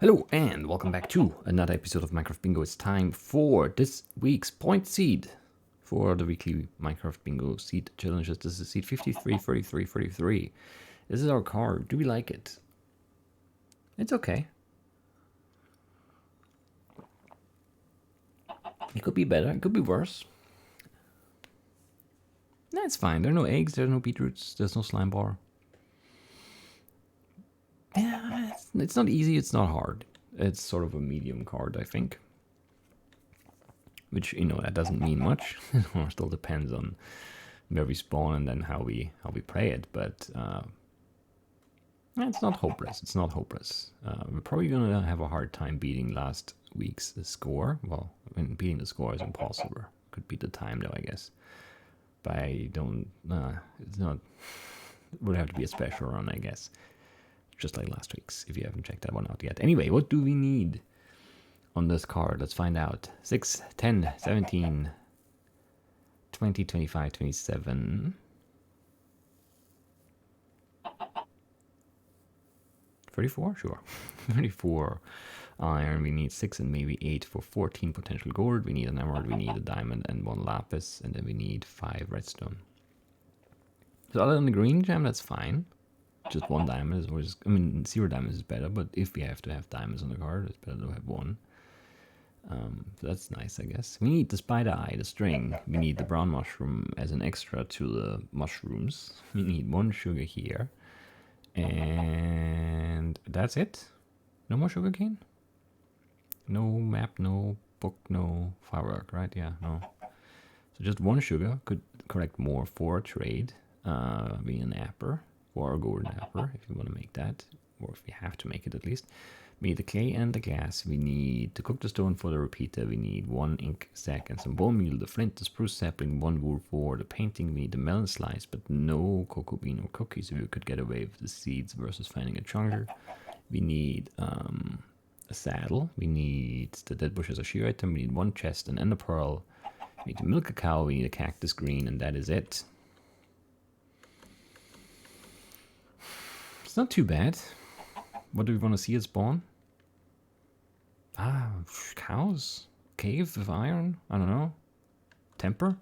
Hello and welcome back to another episode of Minecraft Bingo. It's time for this week's point seed for the weekly Minecraft Bingo seed challenges. This is seed 533333. This is our card. Do we like it? It's okay. It could be better. It could be worse. No, it's fine. There are no eggs. There are no beetroots. There's no slime bar. Yeah, it's not easy. It's not hard. It's sort of a medium card, I think. Which, that doesn't mean much. It still depends on where we spawn and then how we play it. But it's not hopeless. It's not hopeless. We're probably gonna have a hard time beating last week's score. Well, beating the score is impossible. Could beat the time though, I guess. But I don't. It's not. It would have to be a special run, I guess. Just like last week's, if you haven't checked that one out yet. Anyway, what do we need on this card? Let's find out. 6, 10, 17, 20, 25, 27. 34? Sure. 34 iron. We need 6 and maybe 8 for 14 potential gold. We need an emerald, we need a diamond and 1 lapis. And then we need 5 redstone. So other than the green gem, that's fine. Just 1 diamond is always, 0 diamonds is better, but if we have to have diamonds on the card, it's better to have 1. So that's nice, I guess. We need the spider eye, the string. We need the brown mushroom as an extra to the mushrooms. We need 1 sugar here. And that's it. No more sugar cane? No map, no book, no firework, right? Yeah, no. So just 1 sugar. Could collect more for a trade. Being an apple. Or a golden apple, if you want to make that, or if you have to make it at least. We need the clay and the glass. We need to cook the stone for the repeater. We need 1 ink sack and some bone meal, the flint, the spruce sapling, 1 wool for the painting. We need the melon slice, but no cocoa bean or cookies. We could get away with the seeds versus finding a chunker. We need a saddle. We need the dead bush as a shear item. We need 1 chest, an ender pearl. We need to milk a cow. We need a cactus green, and that is it. It's not too bad. What do we want to see at spawn? Cows? Cave of iron? I don't know. Temper?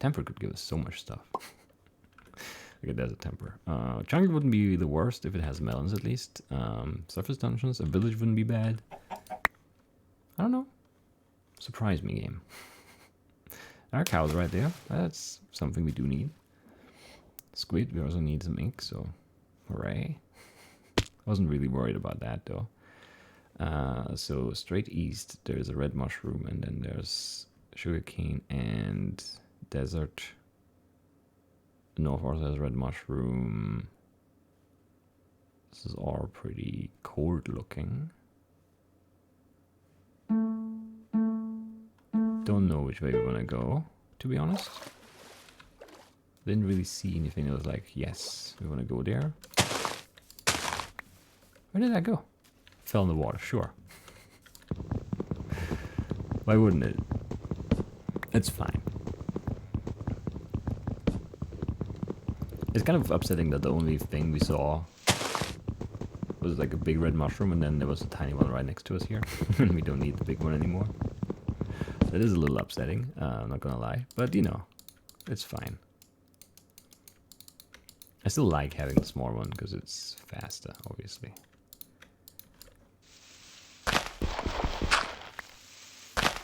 Temper could give us so much stuff. Okay, there's a temper. Jungle wouldn't be the worst if it has melons at least. Surface dungeons, a village wouldn't be bad. I don't know. Surprise me game. Our cows right there. That's something we do need. Squid, we also need some ink, so hooray. I wasn't really worried about that though. So straight east there's a red mushroom, and then there's sugarcane and desert. North also has red mushroom. This is all pretty cold looking. Don't know which way we want to go, to be honest. Didn't really see anything that was like, yes, we want to go there. Where did that go? Fell in the water, sure. Why wouldn't it? It's fine. It's kind of upsetting that the only thing we saw was like a big red mushroom, and then there was a tiny one right next to us here. And we don't need the big one anymore. That is a little upsetting, I'm not gonna lie. But it's fine. I still like having the small one because it's faster, obviously.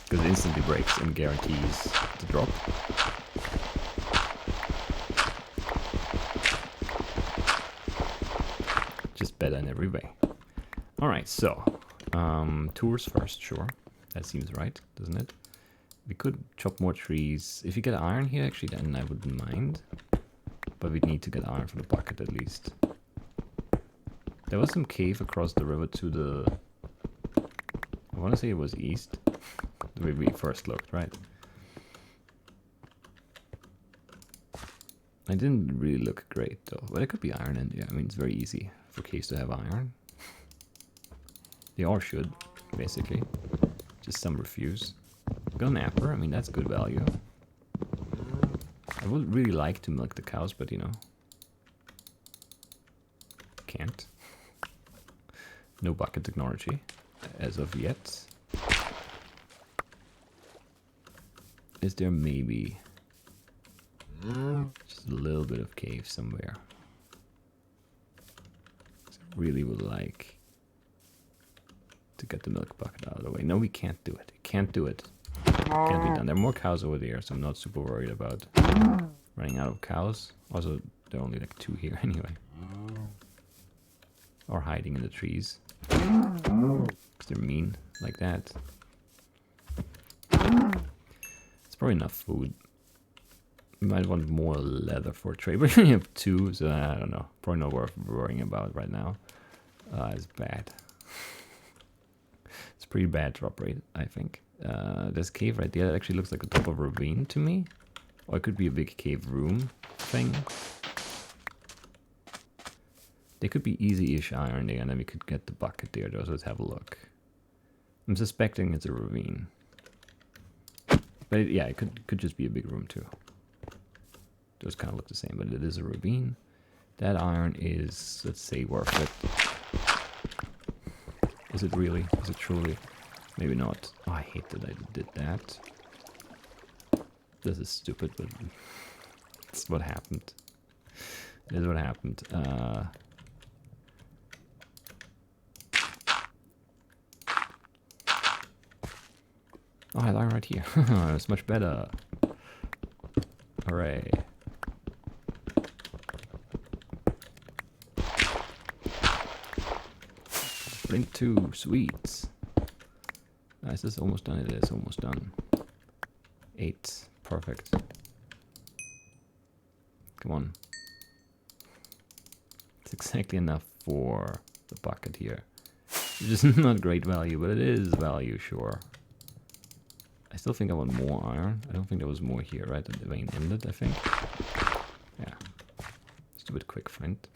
Because it instantly breaks and guarantees the drop. Just better in every way. Alright, so tours first, sure. That seems right, doesn't it? We could chop more trees. If you get iron here, actually, then I wouldn't mind. But we'd need to get iron for the bucket at least. There was some cave across the river to the... I want to say it was east. The way we first looked, right? I didn't really look great though. But it could be iron in there. It's very easy for caves to have iron. They all should, basically. Just some refuse. Got an apple. That's good value. I would really like to milk the cows, but can't. No bucket technology as of yet. Is there maybe just a little bit of cave somewhere? I really would like to get the milk bucket out of the way. No, we can't do it. Can't do it. Can't be done. There are more cows over there, so I'm not super worried about running out of cows. Also, there are only like 2 here anyway. Or hiding in the trees. Because they're mean like that. It's probably enough food. We might want more leather for a trade, but we only have 2, so I don't know. Probably not worth worrying about right now. It's bad. It's pretty bad drop rate, I think. This cave right there, that actually looks like the top of a ravine to me. Or it could be a big cave room thing. They could be easy-ish iron there, and then we could get the bucket there, though, so let's have a look. I'm suspecting it's a ravine. But yeah, it could just be a big room too. Those kind of look the same, but it is a ravine. That iron is, let's say, worth it. Is it really? Is it truly? Maybe not. Oh, I hate that I did that. This is stupid, but it's what happened. It is what happened. Oh, I iron right here. It's much better. Hooray. Flint 2, sweet. Nice, this is almost done. It is almost done. 8, perfect. Come on. It's exactly enough for the bucket here. Which is not great value, but it is value, sure. I still think I want more iron. I don't think there was more here, right? The vein ended, I think. Yeah. Stupid quick flint.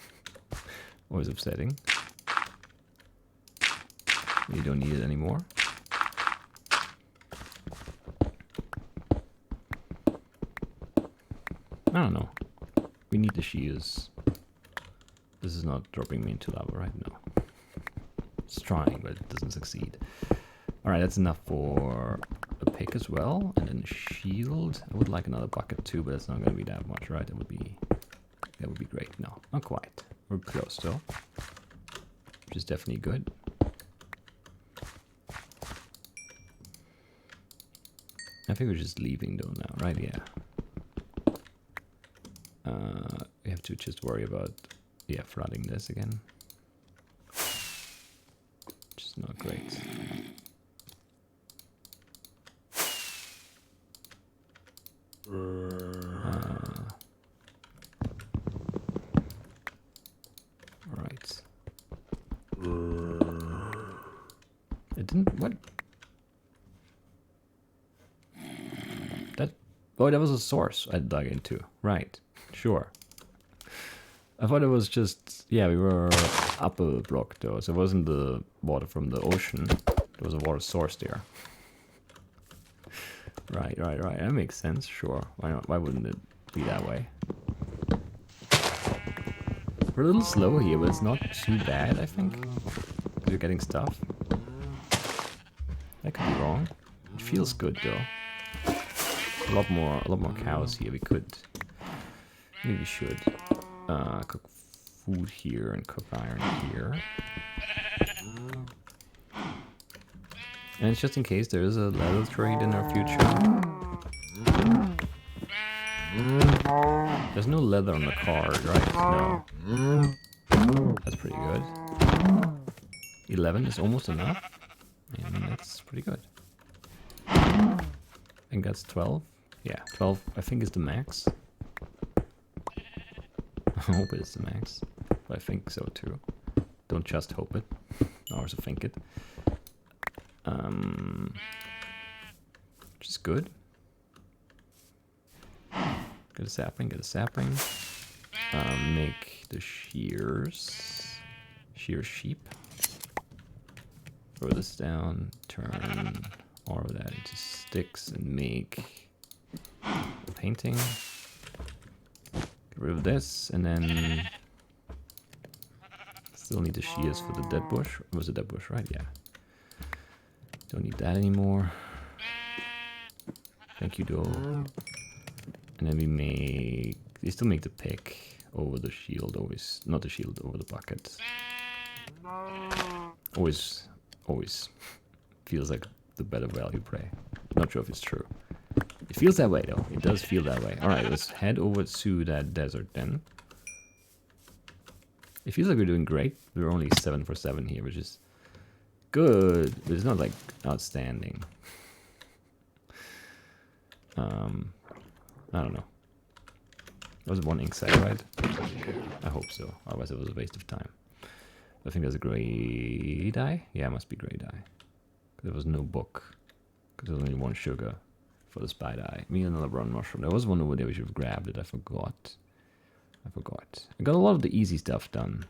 Always upsetting. You don't need it anymore. I don't know. We need the shears. This is not dropping me into lava right now. It's trying, but it doesn't succeed. Alright, that's enough for a pick as well. And then a shield. I would like another bucket too, but it's not going to be that much, right? That would be great. No, not quite. We're close though. Which is definitely good. I think we're just leaving though now, right? Yeah. We have to just worry about, yeah, flooding this again. Which is not great. Alright. It didn't, what? That, oh, that was a source I dug into. Right, sure. I thought it was just, yeah, we were up a block though, so it wasn't the water from the ocean. There was a water source there. Right. That makes sense, sure. Why not? Why wouldn't it be that way? We're a little slow here, but it's not too bad, I think. Because we're getting stuff. That could be wrong. It feels good though. A lot more cows here. We could, maybe we should cook food here and cook iron here. And it's just in case there is a leather trade in our future. There's no leather on the card, right? No. That's pretty good. 11 is almost enough. And that's pretty good. I think that's 12. Yeah, 12 I think is the max. I hope it's the max. But I think so too. Don't just hope it. I also think it. Which is good. Get a sapling, make the shears. Shear sheep. Throw this down, turn all of that into sticks and make a painting. Get rid of this and then Still need the shears for the dead bush. It was a dead bush, right? Yeah. Don't need that anymore. Thank you, though. And then we make... They still make the pick over the shield, always. Not the shield, over the bucket. Always feels like the better value play. Not sure if it's true. It feels that way, though. It does feel that way. Alright, let's head over to that desert then. It feels like we're doing great. We're only 7 for 7 here, which is good, but it's not like outstanding. I don't know. Was it one ink sack, right? I hope so. Otherwise it was a waste of time. I think there's a gray dye. Yeah, it must be gray dye. There was no book. Because there's only one sugar for the spy dye. Me and another brown mushroom. There was one over there we should have grabbed it. I forgot. I got a lot of the easy stuff done.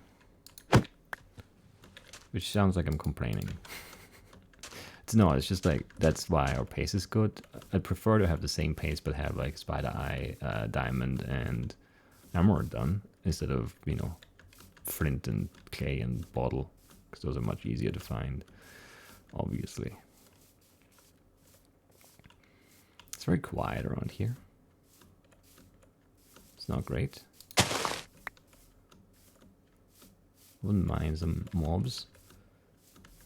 Which sounds like I'm complaining. It's just like, that's why our pace is good. I'd prefer to have the same pace, but have like spider eye, diamond, and emerald done, instead of, you know, flint and clay and bottle, because those are much easier to find, obviously. It's very quiet around here. It's not great. Wouldn't mind some mobs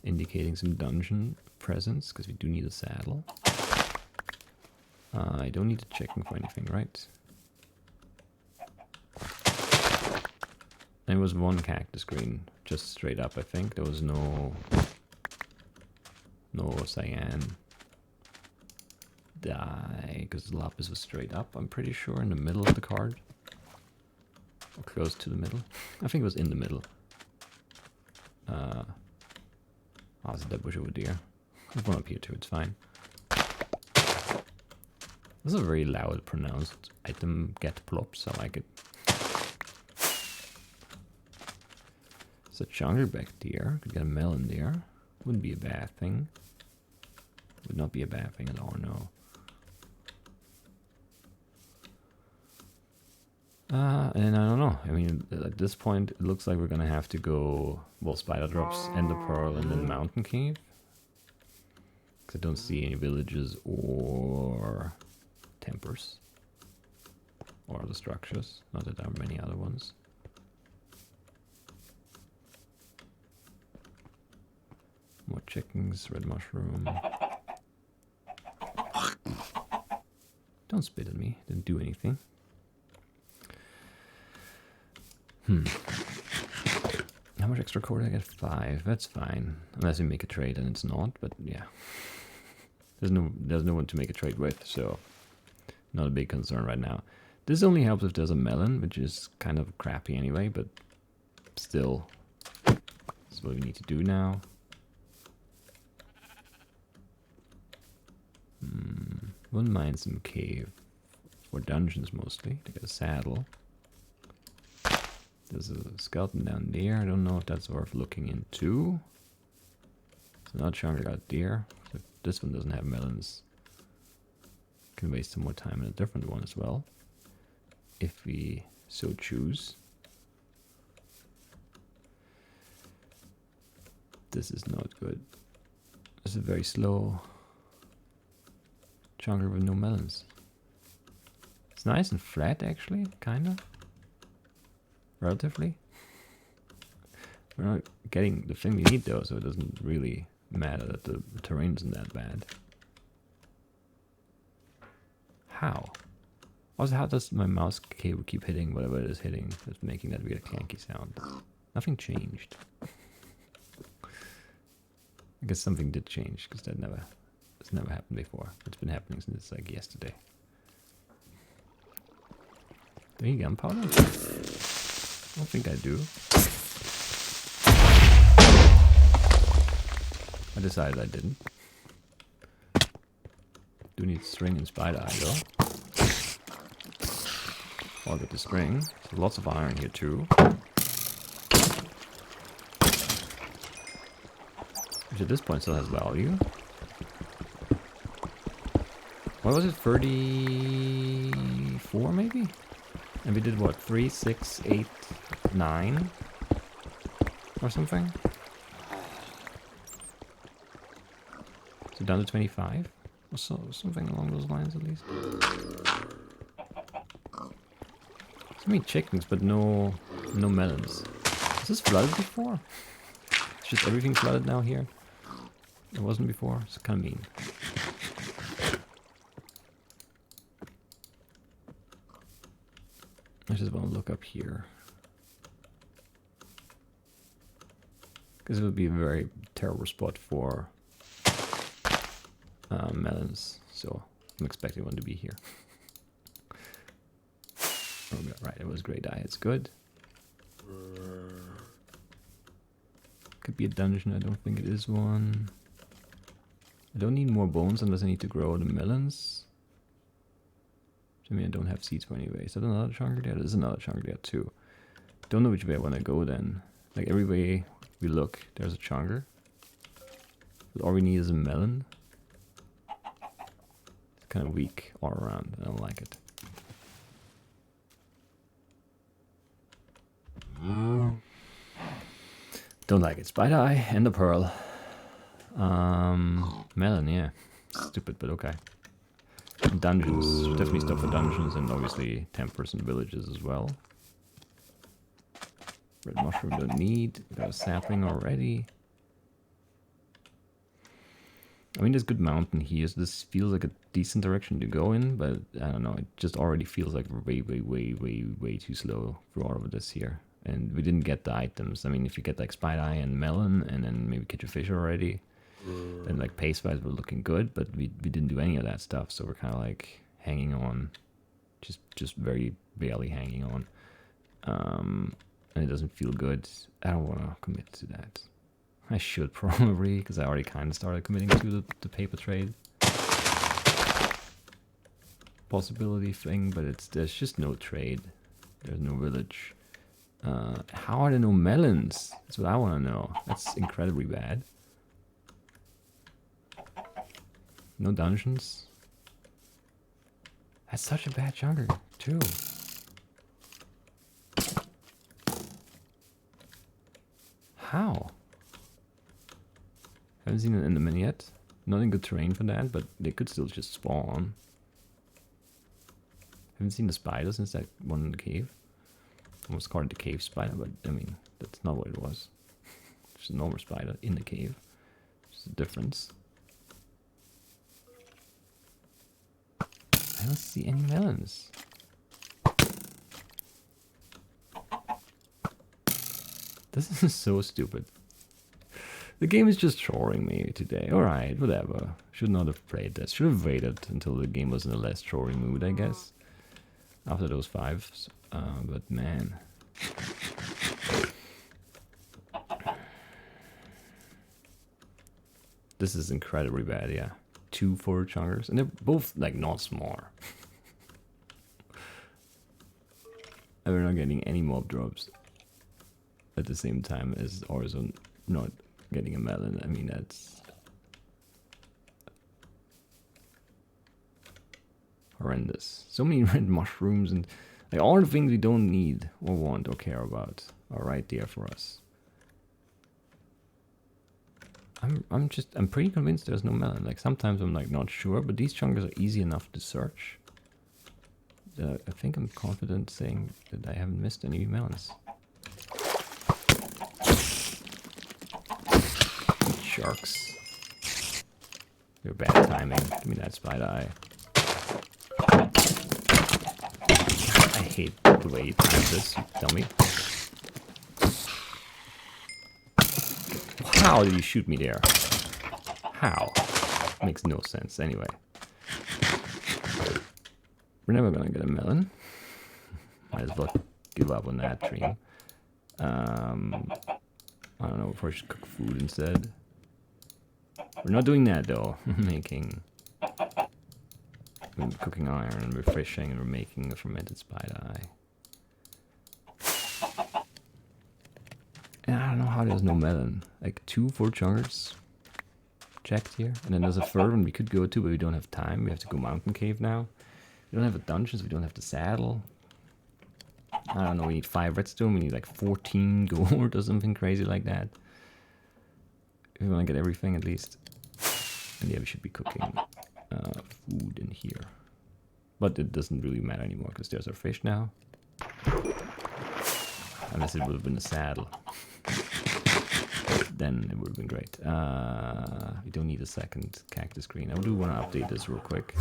indicating some dungeon presence, because we do need a saddle. I don't need to check for anything, right? There was one cactus green, just straight up, I think. There was no cyan dye, because lapis was straight up, I'm pretty sure, in the middle of the card. Or close to the middle. I think it was in the middle. Oh, there's a dead bush over there. There's one up here too, it's fine. This is a very loud pronounced item get plops, I like it. There's a jungle back there, could get a melon there. Wouldn't be a bad thing. Would not be a bad thing at all, no. And I don't know. I mean, at this point, it looks like we're gonna have to go, well, spider drops, ender pearl, and then mountain cave. Because I don't see any villages or tempers or other structures. Not that there are many other ones. More chickens, red mushroom. Don't spit at me. Didn't do anything. How much extra core did I get? 5. That's fine. Unless we make a trade and it's not, but yeah. There's no one to make a trade with, so not a big concern right now. This only helps if there's a melon, which is kind of crappy anyway, but still, that's what we need to do now. Wouldn't mind some cave, or dungeons mostly, to get a saddle. There's a skeleton down there. I don't know if that's worth looking into. It's not chunk out there. So this one doesn't have melons. Can waste some more time in a different one as well, if we so choose. This is not good. This is very slow. Jungle with no melons. It's nice and flat actually, kinda. Relatively. We're not getting the thing we need though, so it doesn't really matter that the terrain isn't that bad. How? Also, how does my mouse cable keep hitting whatever it is hitting? It's making that weird clanky sound. Nothing changed. I guess something did change, because it's never happened before. It's been happening since like yesterday. Do you need gunpowder? I don't think I do. I decided I didn't. Do need string and spider eye though. I'll get the string. So lots of iron here too. Which at this point still has value. What was it? 34 maybe? And we did what? 3, 6, 8, 9? or something? So down to 25? Or so, something along those lines at least. So many chickens, but no melons. Is this flooded before? It's just everything flooded now here? It wasn't before? It's kind of mean. I just want to look up here. Because it would be a very terrible spot for melons. So I'm expecting one to be here. Oh, right, it was great eye. It's good. Could be a dungeon. I don't think it is one. I don't need more bones unless I need to grow the melons. I mean, I don't have seeds for anyway. Is that another chunker there? There's another chunker there too. Don't know which way I want to go then. Like every way we look, there's a chunker. But all we need is a melon. It's kind of weak all around. I don't like it. Don't like it. Spider Eye and a pearl. Melon, yeah. Stupid, but okay. Dungeons. Definitely stuff for dungeons and obviously tempers and villages as well. Red mushroom don't need. We got a sapling already. I mean, there's good mountain here. So this feels like a decent direction to go in, but I don't know. It just already feels like way too slow for all of this here. And we didn't get the items. I mean, if you get like Spider Eye and Melon and then maybe catch a fish already, then like pace-wise we're looking good, but we didn't do any of that stuff. So we're kind of like hanging on, just very barely hanging on. And it doesn't feel good. I don't want to commit to that. I should probably, because I already kind of started committing to the paper trade possibility thing, but there's just no trade. There's no village. How are there no melons? That's what I want to know. That's incredibly bad. No dungeons. That's such a bad chunker, too. How? Haven't seen an enderman yet. Not in good terrain for that, but they could still just spawn. Haven't seen the spider since that one in the cave. Almost called it the cave spider, but I mean, that's not what it was. Just a normal spider in the cave. Just a difference. I don't see any melons. This is so stupid. The game is just trolling me today. Alright, whatever. Should not have played this. Should have waited until the game was in a less trolling mood, I guess. After those 5s. But man. This is incredibly bad, yeah. 2 4 chunkers. And they're both like not small. And we're not getting any mob drops at the same time as also not getting a melon. I mean, that's horrendous. So many red mushrooms and like all the things we don't need or want or care about are right there for us. I'm pretty convinced there's no melon. Like sometimes I'm like not sure, but these chunkers are easy enough to search. I think I'm confident saying that I haven't missed any melons. Sharks. You're bad timing. Give me that spider eye. I hate the way you time this, you dummy. How did you shoot me there? How? Makes no sense anyway. We're never gonna get a melon. Might as well give up on that dream. I don't know if I should cook food instead. We're not doing that though. We're cooking iron and we're fishing and we're making a fermented spider eye. And I don't know how there's no melon. Like 2 4 chunkers checked here. And then there's a 3rd one we could go to, but we don't have time. We have to go mountain cave now. We don't have a dungeon, so we don't have the saddle. I don't know, we need 5 redstone, we need like 14 gold or something crazy like that. If we want to get everything at least. And yeah, we should be cooking food in here. But it doesn't really matter anymore because there's our fish now. Unless it would have been a saddle. Then it would have been great. We don't need a second cactus green. I do want to update this real quick.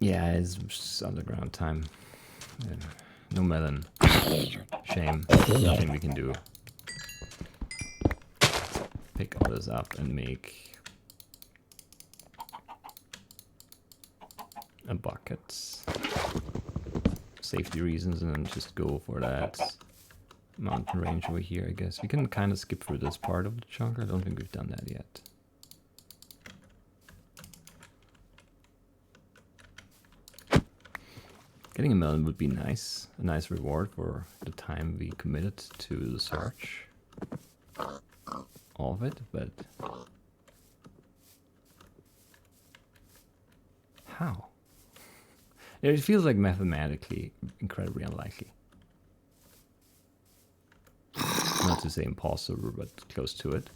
Yeah, it's underground time. Yeah. No melon. Shame. Nothing we can do. Pick all this up and make a bucket. Safety reasons, and then just go for that mountain range over here, I guess. We can kind of skip through this part of the chunk. I don't think we've done that yet. Getting a melon would be nice. A nice reward for the time we committed to the search of it, but how? It feels like mathematically incredibly unlikely. Not to say impossible, but close to it.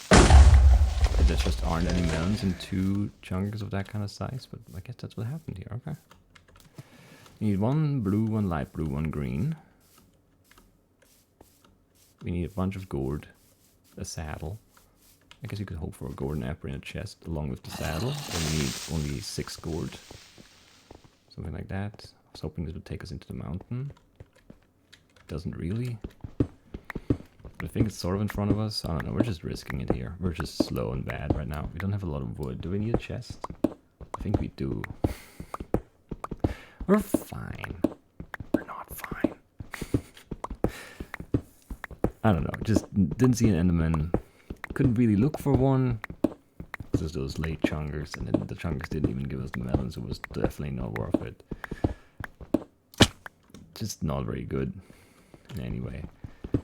There just aren't any melons in 2 chunks of that kind of size, but I guess that's what happened here. Okay. We need 1 blue, 1 light blue, 1 green. We need a bunch of gold, a saddle. I guess you could hope for a golden apple in a chest along with the saddle. Then we need only 6 gold. Something like that. I was hoping this would take us into the mountain. Doesn't really. But I think it's sort of in front of us. I don't know, we're just risking it here. We're just slow and bad right now. We don't have a lot of wood. Do we need a chest? I think we do. We're fine. We're not fine. I don't know, just didn't see an enderman. Couldn't really look for one. Just those late chunkers, and then the chunkers didn't even give us the melons, so it was definitely not worth it. Just not very good in any way. I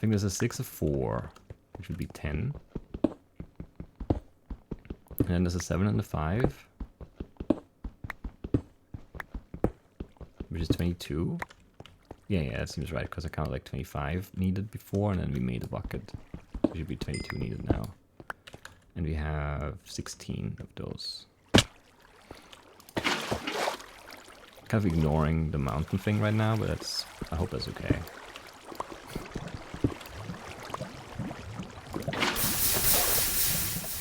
think there's a 6 of 4, which would be 10. And then there's a 7 and a 5, which is 22. Yeah, that seems right, because I counted like 25 needed before, and then we made a bucket. So it should be 22 needed now. And we have 16 of those. Kind of ignoring the mountain thing right now, but that's, I hope that's okay.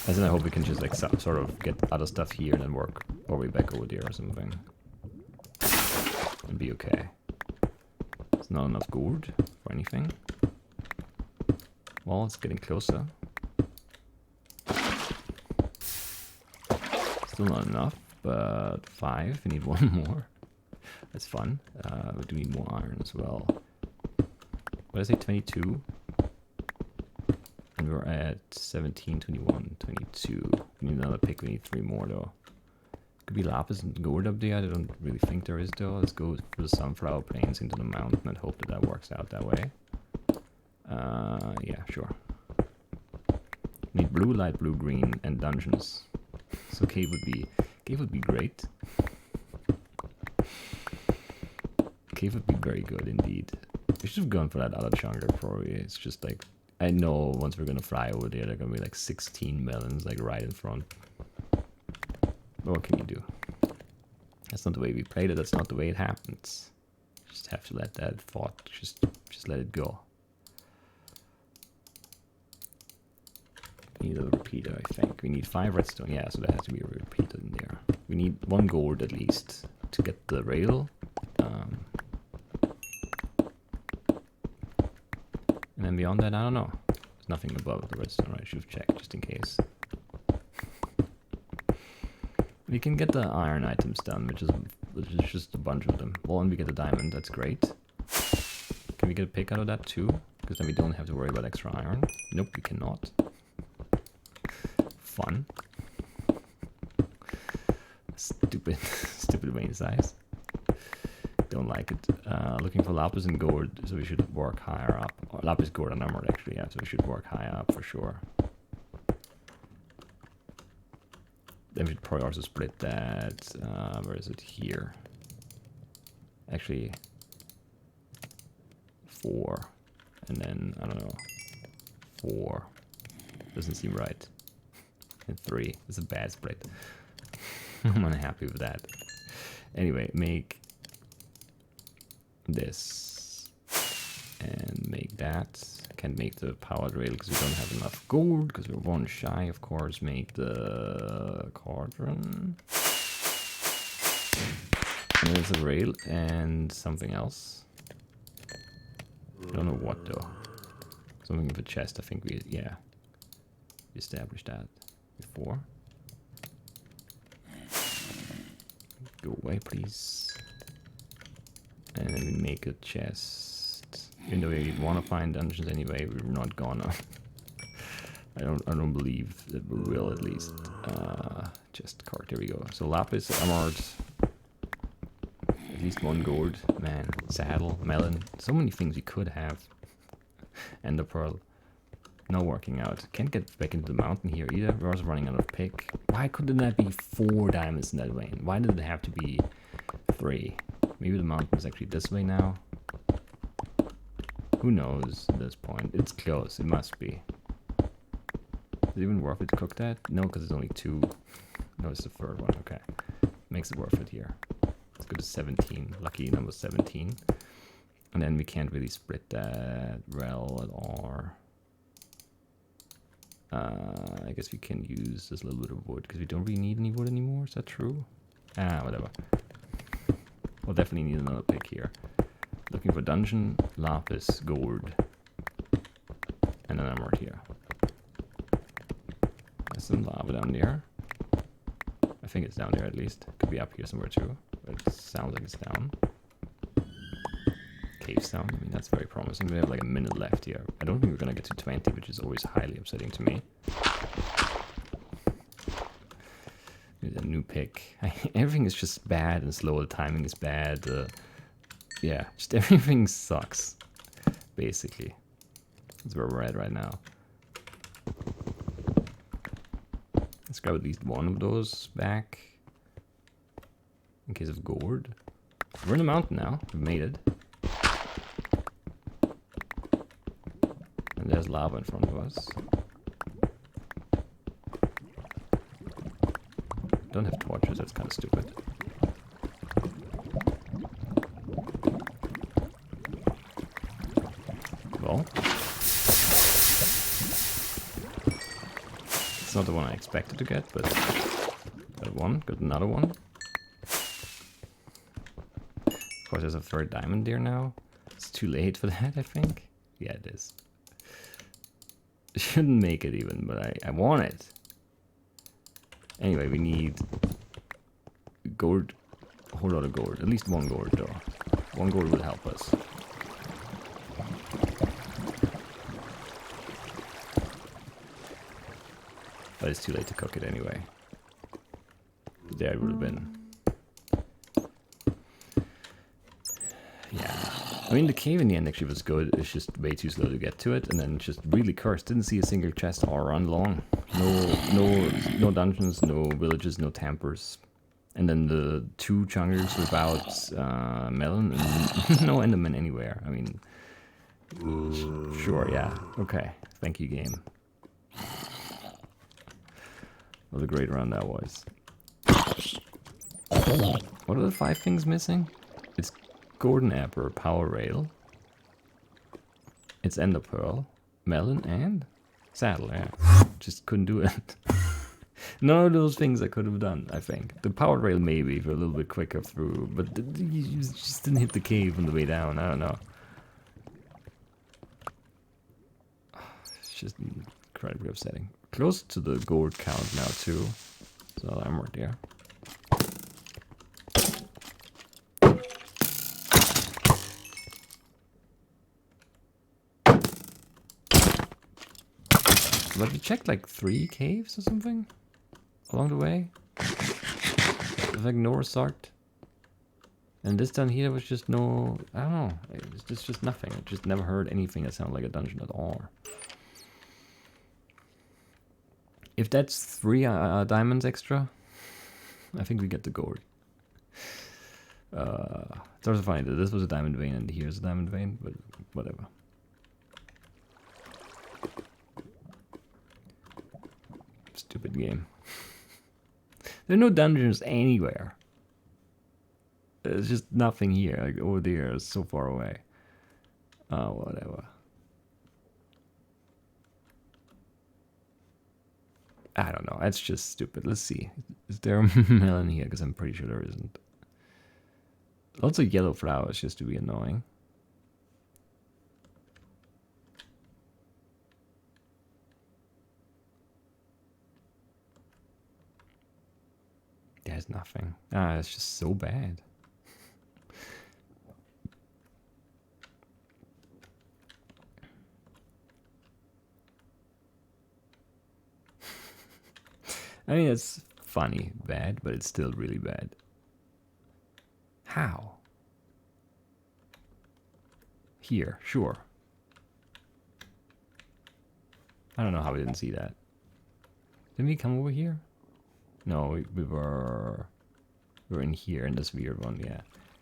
As in, I hope we can just like sort of get other stuff here and then work our way back over there or something. And be okay. It's not enough gold for anything. Well, it's getting closer. Still not enough, but 5. We need 1 more. That's fun. We do need more iron as well. What did I say, 22? And we're at 17, 21, 22. We need another pick. We need 3 more though. Could be lapis and gold up there. I don't really think there is though. Let's go for the sunflower plains into the mountain and hope that that works out that way. Yeah, sure. Need blue, light blue, green, and dungeons. So cave would be great. Cave would be very good indeed. We should have gone for that other chunker probably. It's just like, I know once we're gonna fly over there, there are gonna be like 16 melons like right in front. But what can you do? That's not the way we played it. That's not the way it happens. Just have to let that thought just let it go. We need a repeater, I think. We need 5 redstone. Yeah, so there has to be a repeater in there. We need 1 gold at least to get the rail. And then beyond that, I don't know. There's nothing above the redstone, right? I should have checked just in case. We can get the iron items done, which is just a bunch of them. Well, and we get the diamond, that's great. Can we get a pick out of that too? Because then we don't have to worry about extra iron. Nope, we cannot. Fun. Stupid, stupid vein size. Don't like it. Looking for lapis and gold, so we should work higher up. Or lapis, gold, and emerald actually, yeah, so we should work higher up for sure. Then we should probably also split that, where is it, here. Actually, 4. And then, I don't know, 4. Doesn't seem right. And 3. It's a bad split. I'm unhappy with that. Anyway, make this. And make that. Can't make the powered rail because we don't have enough gold, because we're 1 shy, of course. Make the cauldron. And there's a rail and something else. I don't know what though. Something with a chest, I think we established that before. Go away, please. And then we make a chest. Even though we want to find dungeons anyway, we're not gonna. I don't believe that we will, at least. Chest card, there we go. So lapis, emerald. At least 1 gold. Man, saddle, melon. So many things we could have. And the pearl. Not working out. Can't get back into the mountain here either. We're also running out of pick. Why couldn't that be 4 diamonds in that way? Why did it have to be 3? Maybe the mountain is actually this way now. Who knows at this point? It's close. It must be. Is it even worth it to cook that? No, because it's only 2. No, it's the 3rd one. Okay. Makes it worth it here. Let's go to 17. Lucky number 17. And then we can't really split that well at all. I guess we can use this little bit of wood because we don't really need any wood anymore. Is that true? Whatever. We'll definitely need another pick here. Looking for dungeon, lapis, gold, and an emerald here. There's some lava down there. I think it's down there at least. Could be up here somewhere too. But it sounds like it's down. Cave sound. I mean, that's very promising. We have like a minute left here. I don't think we're gonna get to 20, which is always highly upsetting to me. There's a new pick. Everything is just bad and slow. The timing is bad. Yeah, just everything sucks. Basically, that's where we're at right now. Let's grab at least 1 of those back in case of gourd. We're in the mountain now. We've made it. And there's lava in front of us. Don't have torches, that's kind of stupid. Well, it's not the one I expected to get, but got one, got another one. Of course, there's a 3rd diamond there now. It's too late for that, I think. Yeah, it is. Shouldn't make it even, but I want it. Anyway, we need gold, a whole lot of gold. At least 1 gold, though. 1 gold would help us. But it's too late to cook it anyway. There it would have been. Yeah. I mean, the cave in the end actually was good. It's just way too slow to get to it, and then just really cursed. Didn't see a single chest all run long. No dungeons, no villages, no tampers. And then the 2 chungers without melon, and no enderman anywhere. I mean, sure, yeah, okay. Thank you, game. What a great run that was. What are the 5 things missing? It's golden apple, power rail. It's ender pearl, melon, and saddle. Yeah, just couldn't do it. None of those things I could have done. I think the power rail maybe if we're a little bit quicker through, but you just didn't hit the cave on the way down. I don't know. It's just incredibly upsetting. Close to the gold count now too, so I'm right there. But we checked like 3 caves or something along the way. There's like no resort. And this down here was just no, I don't know, it's just nothing. I just never heard anything that sounded like a dungeon at all. If that's 3 diamonds extra, I think we get the gold. It's also funny that this was a diamond vein and here's a diamond vein, but whatever. Stupid game. There are no dungeons anywhere. There's just nothing here. Like over there, it's so far away. Oh, whatever. I don't know. That's just stupid. Let's see. Is there a melon here? Because I'm pretty sure there isn't. Lots of yellow flowers just to be annoying. There's nothing. Ah, it's just so bad. I mean, it's funny bad, but it's still really bad. How? Here, sure. I don't know how we didn't see that. Didn't we come over here? No, we were in here in this weird one, yeah.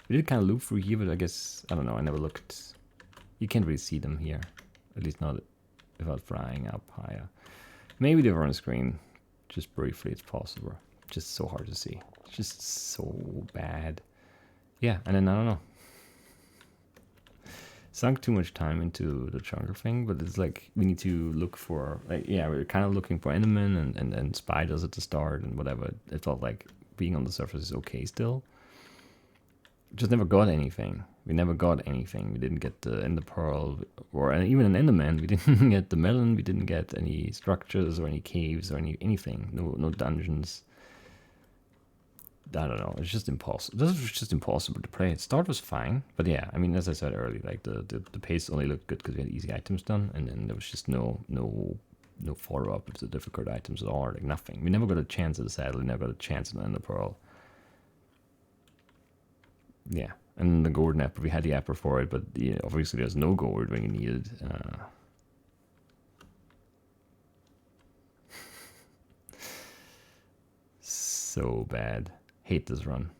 We did kind of loop through here, but I guess, I don't know, I never looked. You can't really see them here. At least not without flying up higher. Maybe they were on the screen. Just briefly, it's possible. Just so hard to see. It's just so bad. Yeah, and then I don't know. Sunk too much time into the chunker thing, but it's like we need to look for, like, yeah, we're kind of looking for Enderman and spiders at the start and whatever. It felt like being on the surface is okay still. Just never got anything. We never got anything. We didn't get the Ender Pearl or even an Enderman. We didn't get the melon. We didn't get any structures or any caves or anything. No dungeons. I don't know. It's just impossible. This was just impossible to play. The start was fine, but yeah, I mean, as I said earlier, like the pace only looked good because we had easy items done, and then there was just no follow up of the difficult items at all. Like nothing. We never got a chance at the saddle. We never got a chance at the Ender Pearl. Yeah, and the golden apple. We had the apple for it, but yeah, obviously there's no gold when you need it. So bad. Hate this run.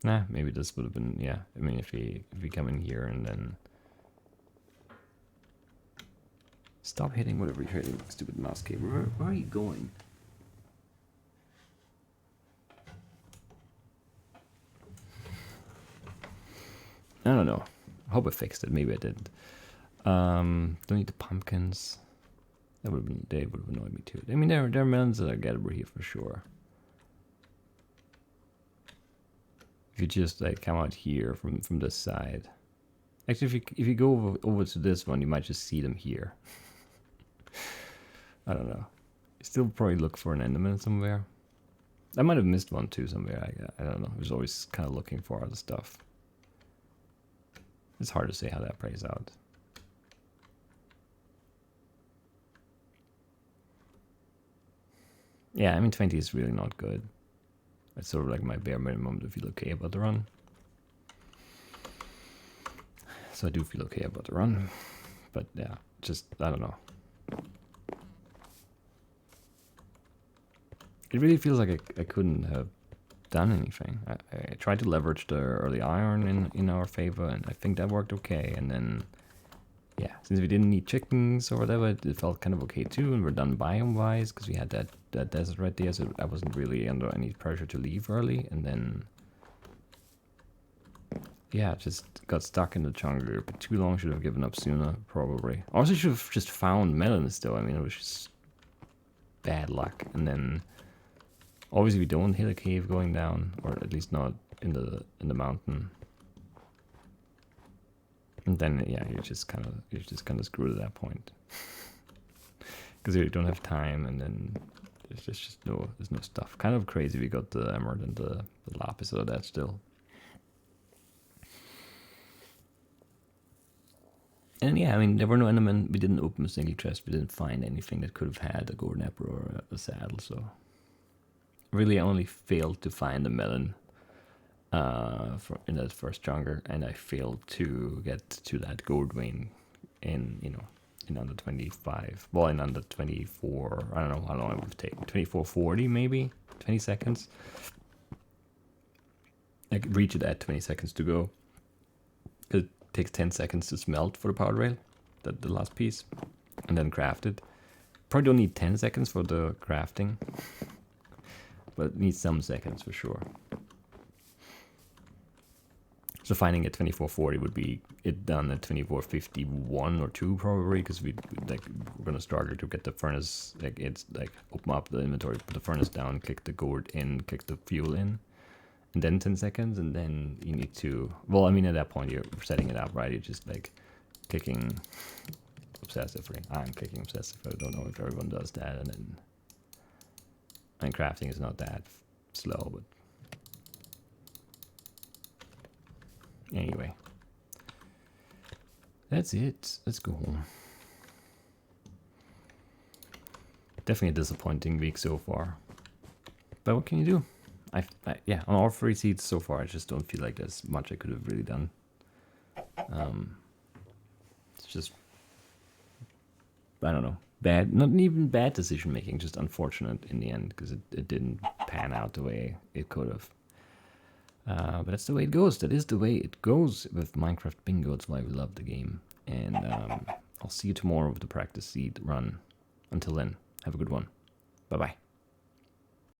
Nah, maybe this would have been, yeah. I mean, if we come in here and then stop hitting whatever you're hitting, stupid mouse cable. Where are you going? I don't know. I hope I fixed it. Maybe I didn't. Don't need the pumpkins. That would have been, they would have annoyed me too. I mean, there are melons that are gettable here for sure. If you just like come out here from this side. Actually, if you go over to this one, you might just see them here. I don't know. You still probably look for an Enderman somewhere. I might have missed one too somewhere. I don't know. I was always kind of looking for other stuff. It's hard to say how that plays out. Yeah, I mean 20 is really not good. It's sort of like my bare minimum to feel okay about the run. So I do feel okay about the run. But yeah, just, I don't know. It really feels like I couldn't have done anything. I tried to leverage the early iron in our favor, and I think that worked okay. And then, yeah, since we didn't need chickens or whatever, it felt kind of okay too. And we're done biome-wise because we had that desert right there, so I wasn't really under any pressure to leave early. And then, yeah, just got stuck in the jungle but too long. Should have given up sooner, probably. Also, should have just found melons still. I mean, it was just bad luck. And then, obviously, we don't hit a cave going down, or at least not in the mountain. And then, yeah, you're just kind of screwed at that point because you don't have time, and then there's no stuff. Kind of crazy. We got the emerald and the lapis out of that still. And yeah, I mean, there were no endermen. We didn't open a single chest. We didn't find anything that could have had a golden apple or a saddle. So really, I only failed to find a melon in that first jungle, and I failed to get to that gold vein in in under 25. Well, in under 24. I don't know how long it would take. 24:40 maybe. 20 seconds. I could reach it at 20 seconds to go. It takes 10 seconds to smelt for the power rail, the last piece, and then craft it. Probably don't need 10 seconds for the crafting, but it needs some seconds for sure. So finding at 24:40 would be it done at 24:51 or 2 probably, because we're gonna struggle to get the furnace, like it's like open up the inventory, put the furnace down, click the gourd in, click the fuel in, and then 10 seconds, and then you need to, well, I mean, at that point you're setting it up, right? You're just like clicking obsessively. I'm clicking obsessive. I don't know if everyone does that, and crafting is not that slow, but anyway, that's it. Let's go home. Definitely a disappointing week so far, but what can you do? Yeah, on all 3 seeds so far, I just don't feel like there's much I could have really done. It's just, I don't know, bad, not even bad decision making, just unfortunate in the end, because it didn't pan out the way it could have. But that's the way it goes. That is the way it goes with Minecraft Bingo. That's why we love the game. And I'll see you tomorrow with the practice seed run. Until then, have a good one. Bye-bye.